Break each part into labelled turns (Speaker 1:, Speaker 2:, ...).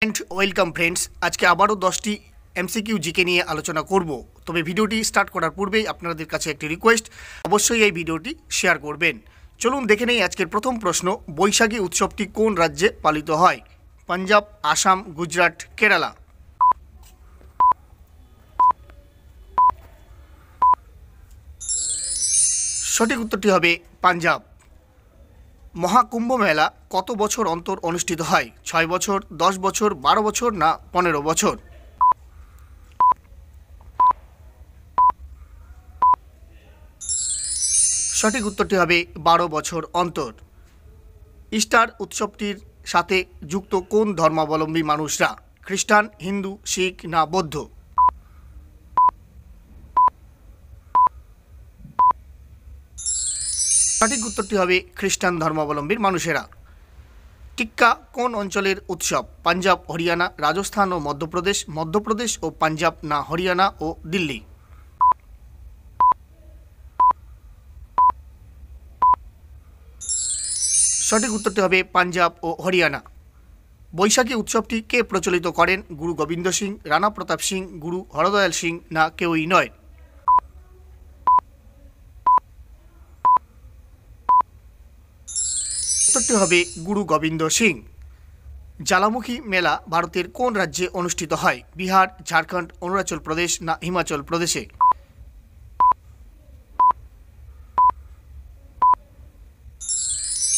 Speaker 1: Welcome friends, আজকে আবারও 10টি এমসিকিউ জিকে নিয়ে আলোচনা করব। তবে ভিডিওটি স্টার্ট করার পূর্বেই আপনাদের কাছে একটি রিকোয়েস্ট, অবশ্যই এই ভিডিওটি শেয়ার করবেন। চলুন দেখে নেই আজকের প্রথম প্রশ্ন। বৈশাখী উৎসবটি কোন রাজ্যে পালিত হয়? পাঞ্জাব, আসাম, গুজরাট, কেরালা। সঠিক উত্তরটি হবে পাঞ্জাব। মহাকুম্ভ মেলা কত বছর অন্তর অনুষ্ঠিত হয়? 6 বছর, 10 বছর, 12 বছর না 15 বছর? সঠিক উত্তরটি হবে 12 বছর অন্তর। ইস্টার উৎসবটির সাথে যুক্ত কোন ধর্মাবলম্বী মানুষরা? খ্রিস্টান, হিন্দু, শিখ না বৌদ্ধ? সঠিক উত্তরটি হবে খ্রিস্টান ধর্মাবলম্বীর মানুষেরা। টিক্কা কোন অঞ্চলের উৎসব? পাঞ্জাব, হরিয়ানা, রাজস্থান ও মধ্যপ্রদেশ, মধ্যপ্রদেশ ও পাঞ্জাব না হরিয়ানা ও দিল্লি? সঠিক উত্তরটি হবে পাঞ্জাব ও হরিয়ানা। বৈশাখী উৎসবটি কে প্রচলিত করেন? গুরু গোবিন্দ সিং, রানা প্রতাপ সিং, গুরু হরদয়াল সিং না কেউই নয়? উত্তরটি হবে গুরু গোবিন্দ সিং। জ্বালামুখী মেলা ভারতের কোন রাজ্যে অনুষ্ঠিত হয়? বিহার, ঝাড়খণ্ড, অরুণাচল প্রদেশ না হিমাচল প্রদেশে?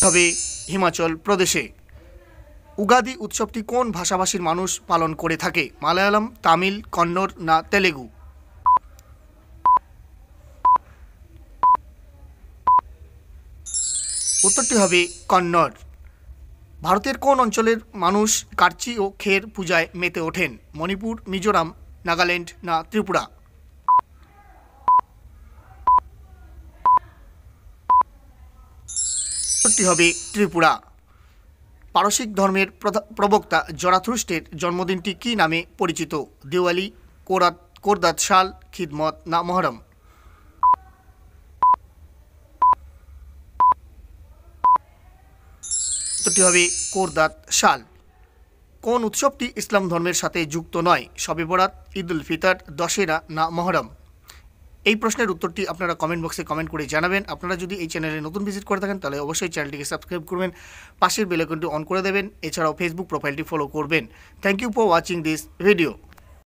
Speaker 1: হবে হিমাচল প্রদেশে। উগাদি উৎসবটি কোন ভাষাভাষীর মানুষ পালন করে থাকে? মালায়ালাম, তামিল, কন্নড় না তেলেগু? উত্তরটি হবে কন্নড়। ভারতের কোন অঞ্চলের মানুষ কার্চি ও খের পূজায় মেতে ওঠেন? মণিপুর, মিজোরাম, নাগাল্যান্ড না ত্রিপুরা? উত্তরটি হবে ত্রিপুরা। পারসিক ধর্মের প্রবক্তা জরাথুস্ট্রের জন্মদিনটি কী নামে পরিচিত? দিওয়ালি, কোরদাত শাল, খিদমত না মহরম? উত্তরটি হবে কোরদাত শাল। কোন উৎসবটি ইসলাম ধর্মের সাথে যুক্ত নয়? শবে বরাত, ঈদ উল ফিতর, দশেরা না মহরম? এই প্রশ্নের উত্তরটি আপনারা কমেন্ট বক্সে কমেন্ট করে জানাবেন। আপনারা যদি এই চ্যানেলে নতুন ভিজিট করে থাকেন তাহলে অবশ্যই চ্যানেলটিকে সাবস্ক্রাইব করবেন, পাশের বেল আইকনটি অন করে দেবেন, এছাড়াও ফেসবুক প্রোফাইলটি ফলো করবেন। Thank you for watching this video.